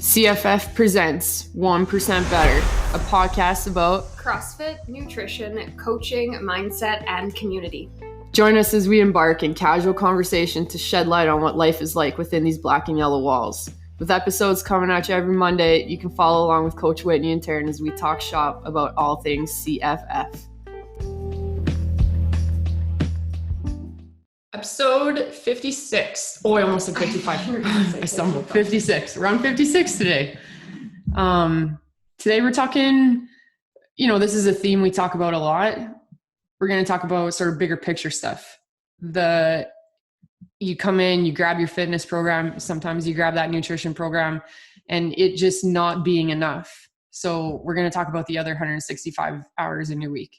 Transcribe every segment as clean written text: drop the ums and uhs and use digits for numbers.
CFF presents 1% Better, a podcast about CrossFit, nutrition, coaching, mindset, and community. Join us as we embark in casual conversation to shed light on what life is like within these black and yellow walls. With episodes coming at you every Monday, you can follow along with Coach Whitney and Taryn as we talk shop about all things CFF. Episode 56. Oh, I almost said 55. I stumbled. 56. We're on 56 today. Today we're talking, this is a theme we talk about a lot. We're going to talk about sort of bigger picture stuff. You come in, you grab your fitness program, sometimes you grab that nutrition program, and it just not being enough. So we're going to talk about the other 165 hours in your week.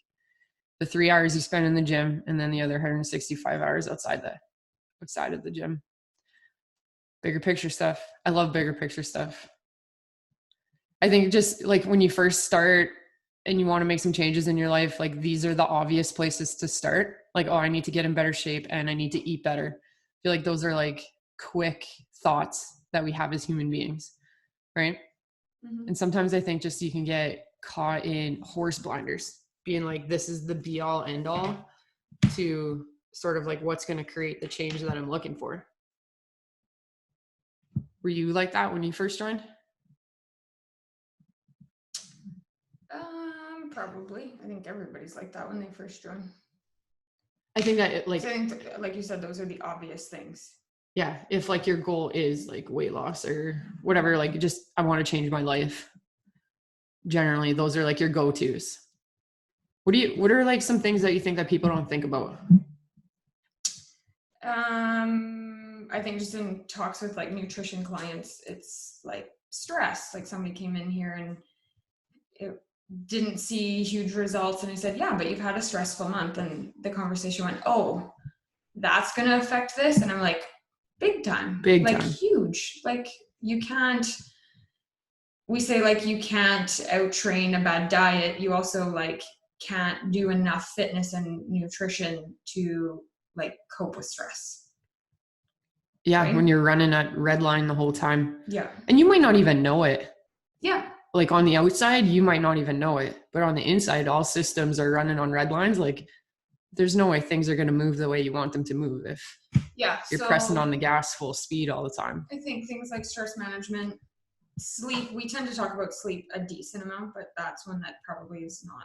The 3 hours you spend in the gym, and then the other 165 hours outside of the gym. Bigger picture stuff. I love bigger picture stuff. I think just like when you first start and you want to make some changes in your life, like these are the obvious places to start. Like, oh, I need to get in better shape and I need to eat better. I feel like those are like quick thoughts that we have as human beings, right? Mm-hmm. And sometimes I think just you can get caught in horse blinders, being like, this is the be all end all to sort of like what's going to create the change that I'm looking for. Were you like that when you first joined? Probably. I think everybody's like that when they first join. I think that I think, like you said, those are the obvious things. Yeah. If like your goal is like weight loss or whatever, like just, I want to change my life. Generally, those are like your go-tos. What are like some things that you think that people don't think about? I think just in talks with like nutrition clients, it's like stress. Like somebody came in here and it didn't see huge results, and I said, yeah, but you've had a stressful month. And the conversation went, oh, that's going to affect this. And I'm like, big time, huge. Like we say like you can't out-train a bad diet. You also like can't do enough fitness and nutrition to like cope with stress. Yeah. Right? When you're running at red line the whole time. Yeah. And you might not even know it. Yeah. Like on the outside, you might not even know it, but on the inside, all systems are running on red lines. Like there's no way things are going to move the way you want them to move if you're pressing on the gas full speed all the time. I think things like stress management, sleep, we tend to talk about sleep a decent amount, but that's one that probably is not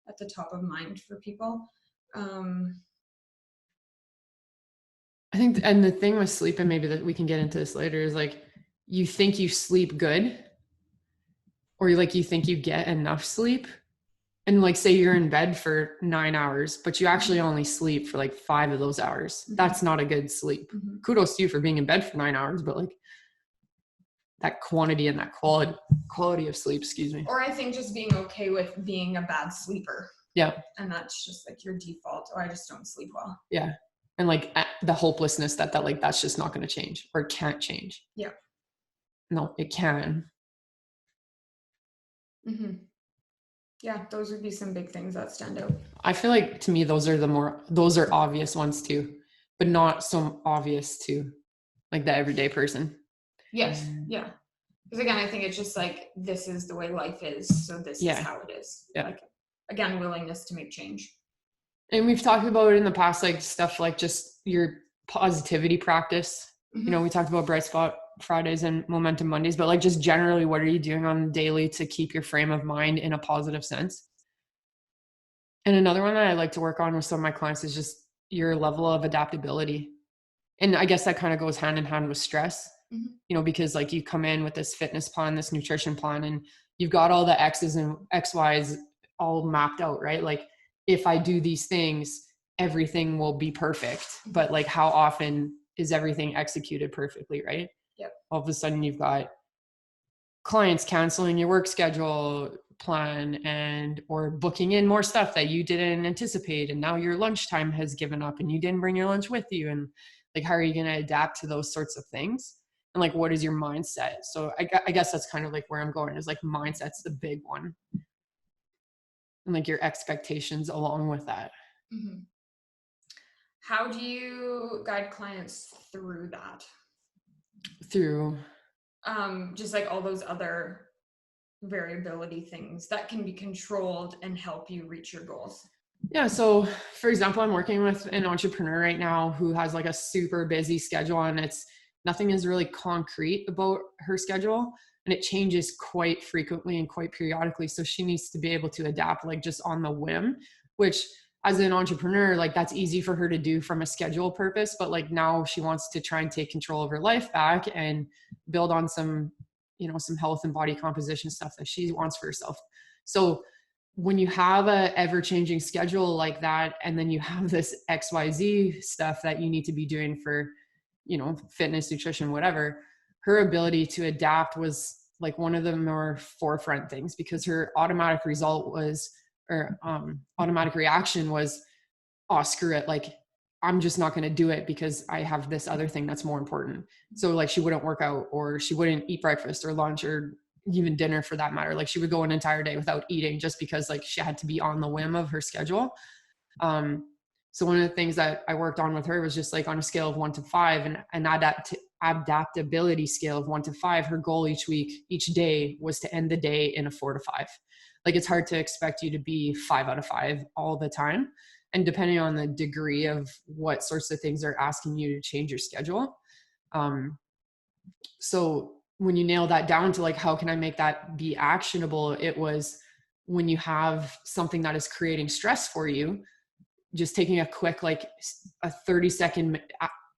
at the top of mind for people. I think, and the thing with sleep, and maybe that we can get into this later, is like you think you sleep good, or like you think you get enough sleep, and like say you're in bed for 9 hours, but you actually only sleep for like 5 of those hours. Mm-hmm. That's not a good sleep. Mm-hmm. Kudos to you for being in bed for 9 hours, but like that quantity and that quality of sleep, excuse me. Or I think just being okay with being a bad sleeper. Yeah. And that's just like your default. Oh, I just don't sleep well. Yeah. And like the hopelessness that like that's just not going to change or can't change. Yeah. No, it can. Mm-hmm. Yeah, those would be some big things that stand out. I feel like to me, those are obvious ones too, but not so obvious to like the everyday person. Yes. Yeah. Because again, I think it's just like, this is the way life is. So this is how it is. Yeah. Like, again, willingness to make change. And we've talked about it in the past, like stuff like just your positivity practice. Mm-hmm. We talked about Bright Spot Fridays and Momentum Mondays, but like just generally, what are you doing on the daily to keep your frame of mind in a positive sense? And another one that I like to work on with some of my clients is just your level of adaptability. And I guess that kind of goes hand in hand with stress, mm-hmm. Because like you come in with this fitness plan, this nutrition plan, and you've got all the X's and XY's all mapped out, right? Like if I do these things, everything will be perfect. But like how often is everything executed perfectly, right? Yep. All of a sudden you've got clients canceling your work schedule plan or booking in more stuff that you didn't anticipate. And now your lunchtime has given up and you didn't bring your lunch with you. And like, how are you going to adapt to those sorts of things? And like, what is your mindset? So I guess that's kind of like where I'm going is like mindset's the big one. And like your expectations along with that. Mm-hmm. How do you guide clients through that? Through Just like all those other variability things that can be controlled and help you reach your goals. Yeah. So for example, I'm working with an entrepreneur right now who has like a super busy schedule, and nothing is really concrete about her schedule, and it changes quite frequently and quite periodically. So she needs to be able to adapt like just on the whim, which as an entrepreneur, like that's easy for her to do from a schedule purpose. But like now she wants to try and take control of her life back and build on some, some health and body composition stuff that she wants for herself. So when you have a ever-changing schedule like that, and then you have this XYZ stuff that you need to be doing for, fitness, nutrition, whatever, her ability to adapt was like one of the more forefront things, because her automatic result was, or automatic reaction was, oh, screw it. Like, I'm just not going to do it because I have this other thing that's more important. So like she wouldn't work out, or she wouldn't eat breakfast or lunch or even dinner for that matter. Like she would go an entire day without eating just because like she had to be on the whim of her schedule. So one of the things that I worked on with her was just like on a scale of 1 to 5, and an adaptability scale of 1 to 5, her goal each day was to end the day in a 4 to 5. Like it's hard to expect you to be 5 out of 5 all the time. And depending on the degree of what sorts of things are asking you to change your schedule. So when you nail that down to like, how can I make that be actionable? It was when you have something that is creating stress for you, just taking a quick, like a 30-second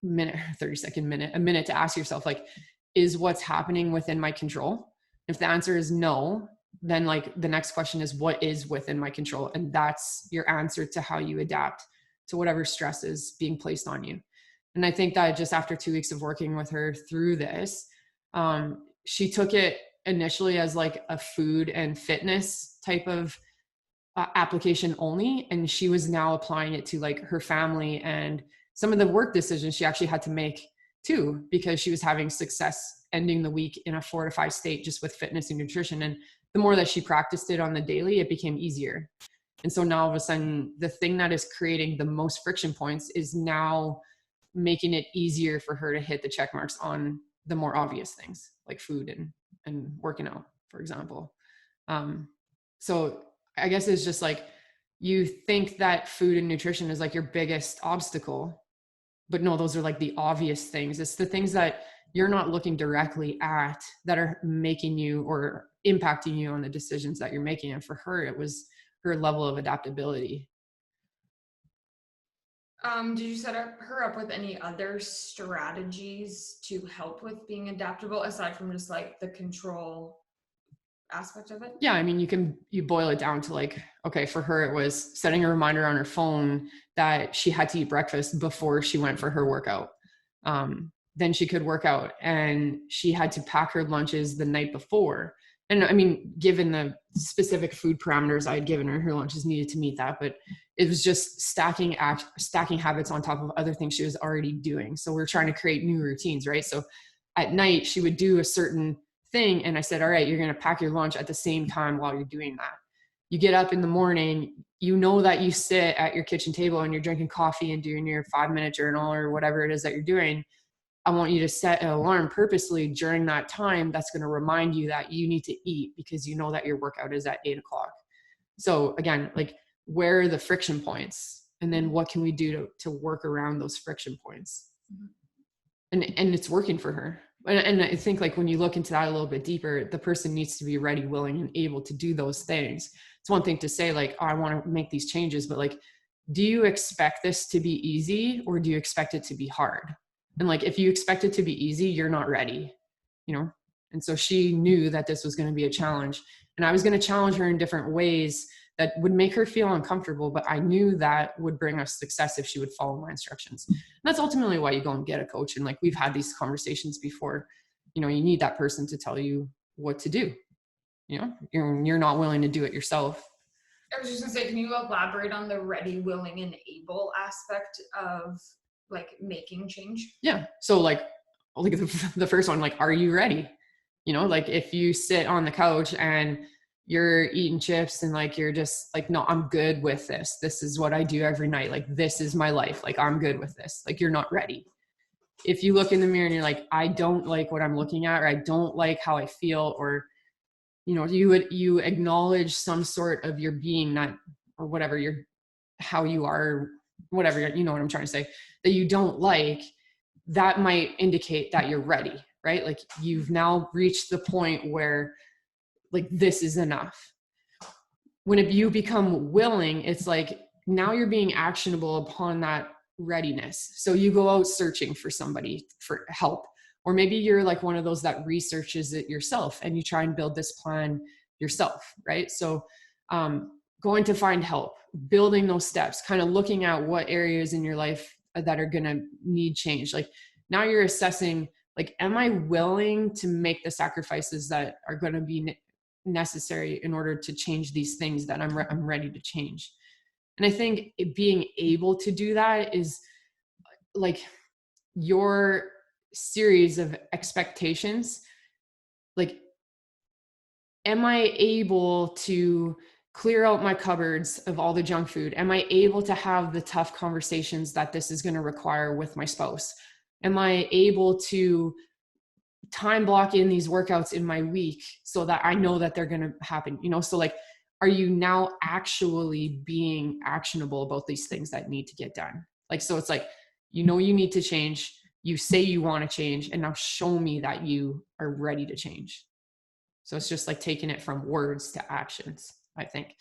minute to ask yourself, like, is what's happening within my control? If the answer is no, then like the next question is, what is within my control? And that's your answer to how you adapt to whatever stress is being placed on you. And I think that just after 2 weeks of working with her through this, she took it initially as like a food and fitness type of application only. And she was now applying it to like her family and some of the work decisions she actually had to make too, because she was having success ending the week in a 4 to 5 state just with fitness and nutrition. And the more that she practiced it on the daily, it became easier. And so now all of a sudden, the thing that is creating the most friction points is now making it easier for her to hit the check marks on the more obvious things like food and working out, for example. So I guess it's just like, you think that food and nutrition is like your biggest obstacle, but no, those are like the obvious things. It's the things that you're not looking directly at that are making you or impacting you on the decisions that you're making. And for her, it was her level of adaptability. Did you set her up with any other strategies to help with being adaptable aside from just like the control aspect of it? Yeah, I mean, you boil it down to like, okay, for her, it was setting a reminder on her phone that she had to eat breakfast before she went for her workout. Then she could work out, and she had to pack her lunches the night before. And I mean, given the specific food parameters I had given her, her lunches needed to meet that, but it was just stacking habits on top of other things she was already doing. So we're trying to create new routines, right? So at night she would do a certain thing, and I said, all right, you're going to pack your lunch at the same time while you're doing that. You get up in the morning, you know that you sit at your kitchen table and you're drinking coffee and doing your 5-minute journal or whatever it is that you're doing. I want you to set an alarm purposely during that time that's going to remind you that you need to eat, because you know that your workout is at 8 o'clock. So again, like, where are the friction points? And then what can we do to work around those friction points? And it's working for her. And I think like when you look into that a little bit deeper, the person needs to be ready, willing, and able to do those things. It's one thing to say like, oh, I want to make these changes, but like, do you expect this to be easy, or do you expect it to be hard? And like, if you expect it to be easy, you're not ready, you know? And so she knew that this was going to be a challenge, and I was going to challenge her in different ways that would make her feel uncomfortable, but I knew that would bring us success if she would follow my instructions. And that's ultimately why you go and get a coach. And like, we've had these conversations before, you know, you need that person to tell you what to do. You know, you're not willing to do it yourself. I was just gonna say, can you elaborate on the ready, willing, and able aspect of like making change? Yeah. So like the first one, like, are you ready? You know, like if you sit on the couch and you're eating chips and like, you're just like, no, I'm good with this. This is what I do every night. Like, this is my life. Like, I'm good with this. Like, you're not ready. if you look in the mirror and you're like, I don't like what I'm looking at, or I don't like how I feel, or, you know, you acknowledge some sort of your being, not, or whatever, your, how you are, whatever, you know what I'm trying to say, that you don't like, that might indicate that you're ready, right? Like you've now reached the point where like, this is enough. When you become willing, it's like, now you're being actionable upon that readiness. So you go out searching for somebody for help, or maybe you're like one of those that researches it yourself and you try and build this plan yourself, right? So going to find help, building those steps, kind of looking at what areas in your life that are going to need change. Like now you're assessing, like, am I willing to make the sacrifices that are going to be necessary in order to change these things that I'm ready to change? And I think being able to do that is like your series of expectations. Like, am I able to clear out my cupboards of all the junk food? Am I able to have the tough conversations that this is going to require with my spouse? Am I able to time block in these workouts in my week so that I know that they're going to happen? You know, so like, are you now actually being actionable about these things that need to get done? Like, so it's like, you know, you need to change, you say you want to change, and now show me that you are ready to change. So it's just like taking it from words to actions, I think.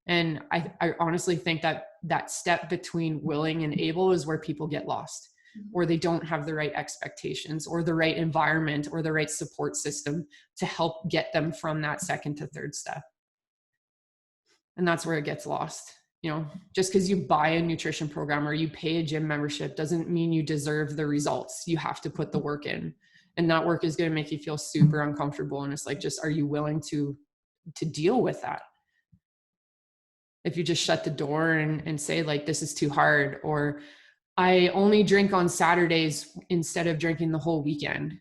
And I honestly think that that step between willing and able is where people get lost, or they don't have the right expectations or the right environment or the right support system to help get them from that second to third step. And that's where it gets lost. You know, just because you buy a nutrition program or you pay a gym membership doesn't mean you deserve the results. You have to put the work in, and that work is going to make you feel super uncomfortable. And it's like, just, are you willing to deal with that? If you just shut the door and say like, this is too hard, or I only drink on Saturdays instead of drinking the whole weekend,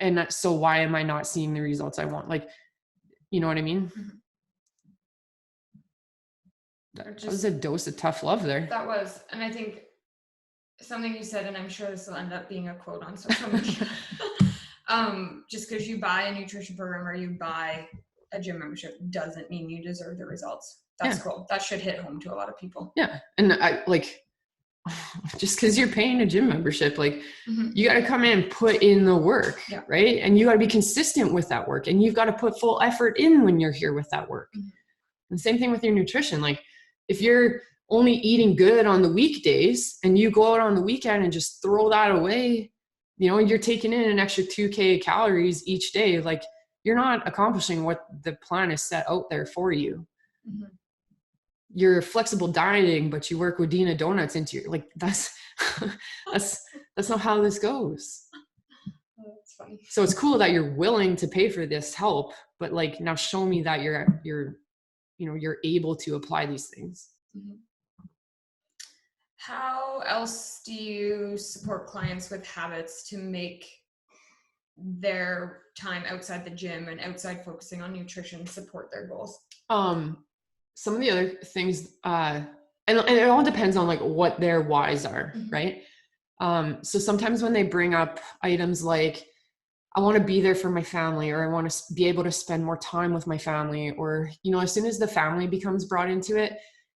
and so why am I not seeing the results I want? Like, you know what I mean? That was a dose of tough love there. That was. And I think something you said, and I'm sure this will end up being a quote on social media, just because you buy a nutrition program or you buy a gym membership doesn't mean you deserve the results. That's cool. That should hit home to a lot of people. Yeah. And I like, just because you're paying a gym membership, like you got to come in and put in the work, right? And you got to be consistent with that work, and you've got to put full effort in when you're here with that work. And the same thing with your nutrition. Like if you're only eating good on the weekdays and you go out on the weekend and just throw that away, you know, you're taking in an extra 2K calories each day. Like you're not accomplishing what the plan is set out there for you. You're flexible dieting, but you work with Dina Donuts into your, like, that's not how this goes. Oh, that's funny. So it's cool that you're willing to pay for this help, but like, now show me that you're, you know, you're able to apply these things. How else do you support clients with habits to make their time outside the gym and outside focusing on nutrition support their goals? Some of the other things, and it all depends on like what their whys are, right? So sometimes when they bring up items like, I want to be there for my family, or I want to be able to spend more time with my family, or, you know, as soon as the family becomes brought into it,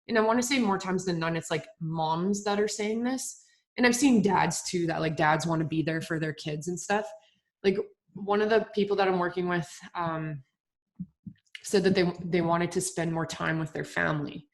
and I want to say more times than none, it's like moms that are saying this. And I've seen dads too, that like dads want to be there for their kids and stuff. Like one of the people that I'm working with, said that they wanted to spend more time with their family.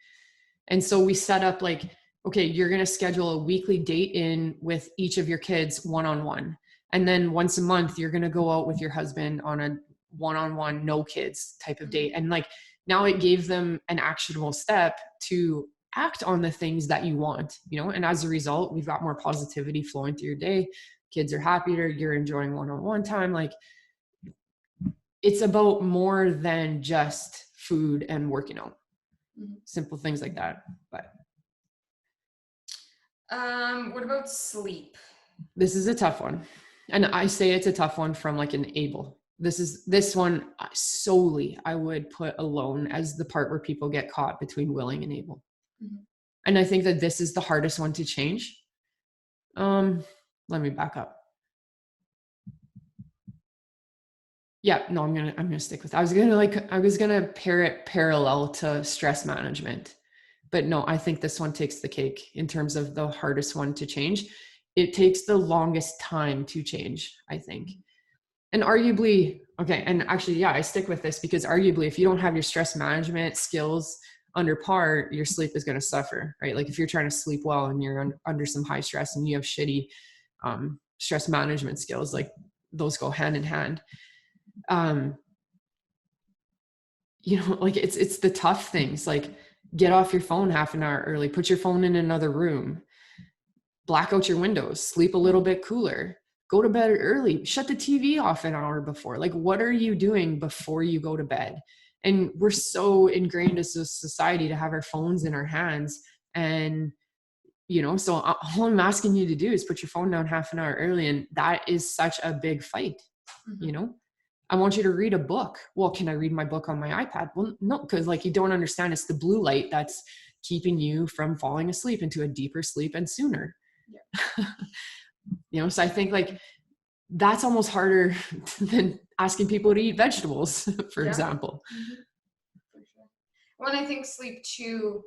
And so we set up like, okay, you're going to schedule a weekly date in with each of your kids one-on-one. And then once a month, you're going to go out with your husband on a one-on-one, no kids type of date. And like, now it gave them an actionable step to act on the things that you want, you know? And as a result, we've got more positivity flowing through your day. Kids are happier. You're enjoying one-on-one time. Like, it's about more than just food and working out. Simple things like that. But what about sleep? This is a tough one. And I say it's a tough one from like an able. This one solely I would put alone as the part where people get caught between willing and able. And I think that this is the hardest one to change. let me back up. Yeah, no, I'm gonna stick with that. I was gonna pair it parallel to stress management, but no, I think this one takes the cake in terms of the hardest one to change. It takes the longest time to change, I think. And arguably, okay, and actually, yeah, I stick with this because arguably, if you don't have your stress management skills under par, your sleep is going to suffer, right? Like if you're trying to sleep well and you're under some high stress and you have shitty stress management skills, like those go hand in hand. You know, like it's the tough things, like get off your phone half an hour early, put your phone in another room, black out your windows, sleep a little bit cooler, go to bed early, shut the TV off an hour before. Like, what are you doing before you go to bed? And we're so ingrained as a society to have our phones in our hands. And, you know, so all I'm asking you to do is put your phone down half an hour early. And that is such a big fight, you know? I want you to read a book. Well, can I read my book on my iPad? Well, no, because like you don't understand, it's the blue light that's keeping you from falling asleep into a deeper sleep and sooner. Yeah. You know, so I think like that's almost harder than asking people to eat vegetables, for example. Mm-hmm. For sure. Well, and I think sleep too,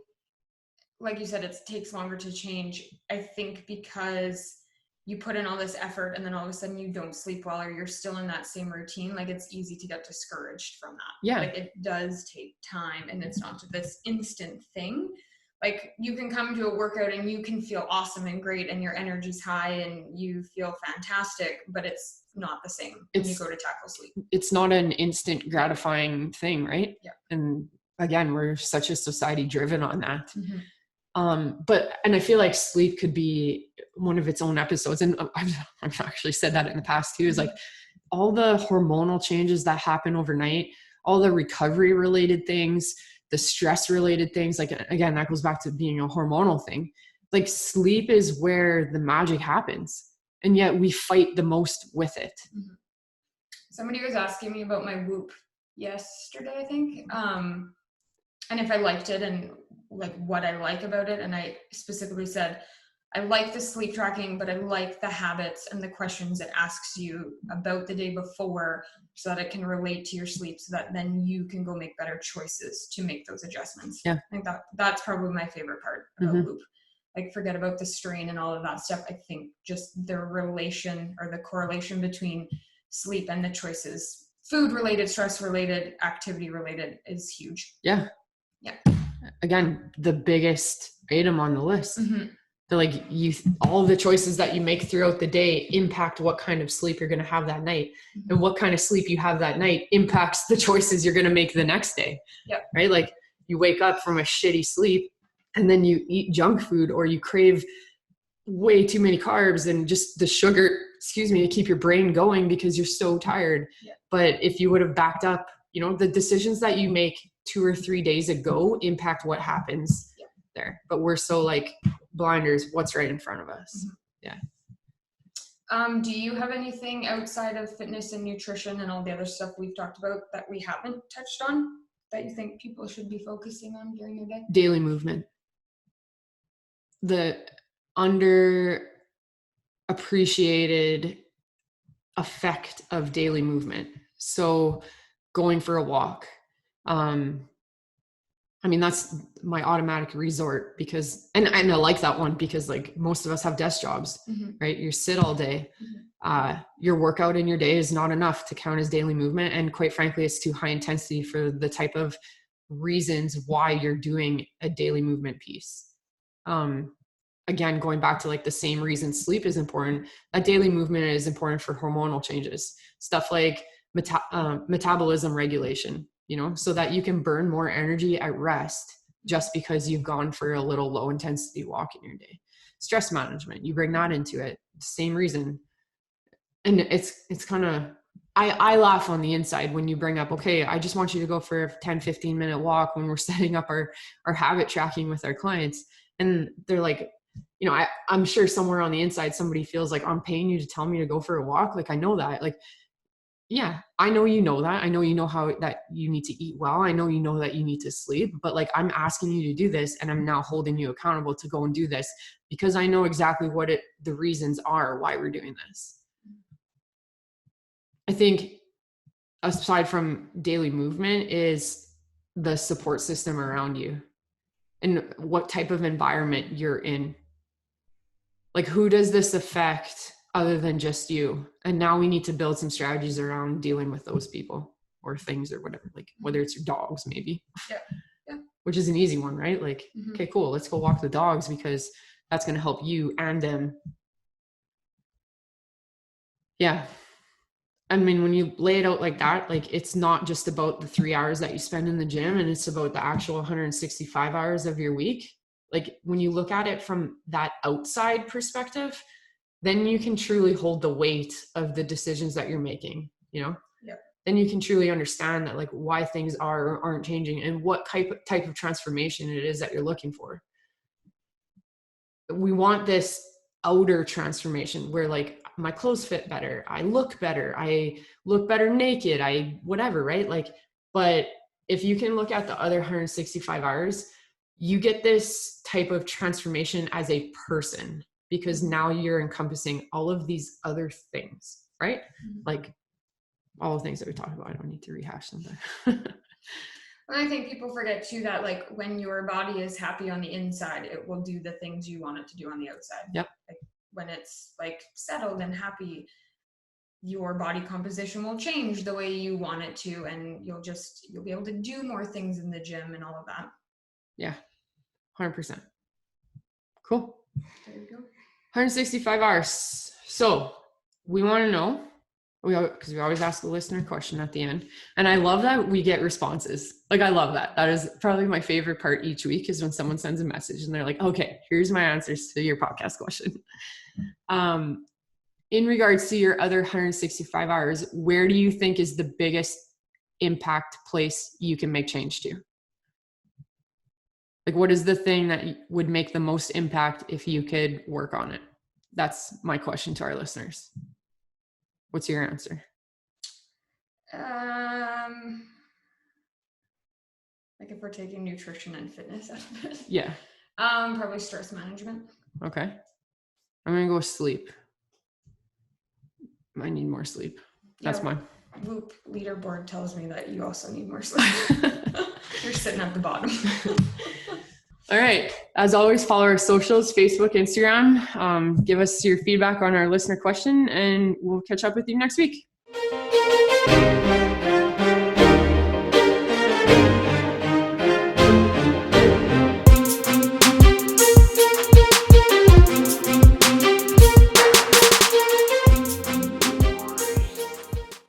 like you said, it takes longer to change. I think because you put in all this effort and then all of a sudden you don't sleep well or you're still in that same routine, like it's easy to get discouraged from that. Yeah. Like it does take time and it's not this instant thing. Like you can come to a workout and you can feel awesome and great and your energy's high and you feel fantastic, but it's not the same when you go to tackle sleep. It's not an instant gratifying thing, right? Yeah. And again, we're such a society driven on that. Mm-hmm. And I feel like sleep could be one of its own episodes. And I've actually said that in the past too, is like all the hormonal changes that happen overnight, all the recovery related things, the stress related things, like again, that goes back to being a hormonal thing. Like sleep is where the magic happens. And yet we fight the most with it. Mm-hmm. Somebody was asking me about my Whoop yesterday, I think. And if I liked it and like what I like about it. And I specifically said, I like the sleep tracking, but I like the habits and the questions it asks you about the day before so that it can relate to your sleep so that then you can go make better choices to make those adjustments. Yeah. I think that's probably my favorite part about Whoop. Like forget about the strain and all of that stuff. I think just the relation or the correlation between sleep and the choices, food related, stress related, activity related is huge. Yeah. Yeah. Again, the biggest item on the list. Mm-hmm. Like all the choices that you make throughout the day impact what kind of sleep you're going to have that night. Mm-hmm. And what kind of sleep you have that night impacts the choices you're going to make the next day. Yep. Right? Like you wake up from a shitty sleep and then you eat junk food or you crave way too many carbs and just the sugar, to keep your brain going because you're so tired. Yeah. But if you would have backed up, you know, the decisions that you make 2 or 3 days ago impact what happens there. But we're so like blinders, what's right in front of us. Mm-hmm. Yeah. Do you have anything outside of fitness and nutrition and all the other stuff we've talked about that we haven't touched on that you think people should be focusing on during their day? Daily movement. The underappreciated effect of daily movement. So going for a walk. I mean, that's my automatic resort because, and I like that one because like most of us have desk jobs, mm-hmm. right? You sit all day. Mm-hmm. Your workout in your day is not enough to count as daily movement. And quite frankly, it's too high intensity for the type of reasons why you're doing a daily movement piece. Again, going back to like the same reason sleep is important, that daily movement is important for hormonal changes, stuff like metabolism regulation, you know, so that you can burn more energy at rest just because you've gone for a little low intensity walk in your day. Stress management, you bring that into it, same reason. And it's kind of, I laugh on the inside when you bring up, okay, I just want you to go for a 10, 15 minute walk when we're setting up our habit tracking with our clients. And they're like, you know, I'm sure somewhere on the inside, somebody feels like I'm paying you to tell me to go for a walk. Like, I know that, like, yeah, I know you know that. I know you know how that you need to eat well. I know you know that you need to sleep, but like I'm asking you to do this and I'm now holding you accountable to go and do this because I know exactly what the reasons are why we're doing this. I think aside from daily movement is the support system around you and what type of environment you're in. Like, who does this affect other than just you? And now we need to build some strategies around dealing with those people or things or whatever, like whether it's your dogs, maybe, which is an easy one, right? Like, okay, cool, let's go walk the dogs because that's going to help you and them. Yeah. I mean, when you lay it out like that, like it's not just about the 3 hours that you spend in the gym and it's about the actual 165 hours of your week. Like when you look at it from that outside perspective, then you can truly hold the weight of the decisions that you're making, you know? Then you can truly understand that like why things are or aren't changing and what type of transformation it is that you're looking for. We want this outer transformation where like my clothes fit better, I look better naked, I whatever, right? Like, but if you can look at the other 165 hours, you get this type of transformation as a person because now you're encompassing all of these other things, right? Like all the things that we talked about. I don't need to rehash them there. And I think people forget too that like when your body is happy on the inside, it will do the things you want it to do on the outside. Yep. Like when it's like settled and happy, your body composition will change the way you want it to, and you'll be able to do more things in the gym and all of that. Yeah. 100%. Cool. There you go. 165 hours. So we want to know, because we always ask the listener question at the end. And I love that we get responses. Like, I love that. That is probably my favorite part each week is when someone sends a message and they're like, okay, here's my answers to your podcast question. In regards to your other 165 hours, where do you think is the biggest impact place you can make change to? Like, what is the thing that would make the most impact if you could work on it? That's my question to our listeners. What's your answer? Like if we're taking nutrition and fitness out of it. Yeah. Probably stress management. Okay. I'm going to go sleep. I need more sleep. That's mine. Whoop leaderboard tells me that you also need more sleep. You're sitting at the bottom. All right. As always, follow our socials, Facebook, Instagram. Give us your feedback on our listener question, and we'll catch up with you next week.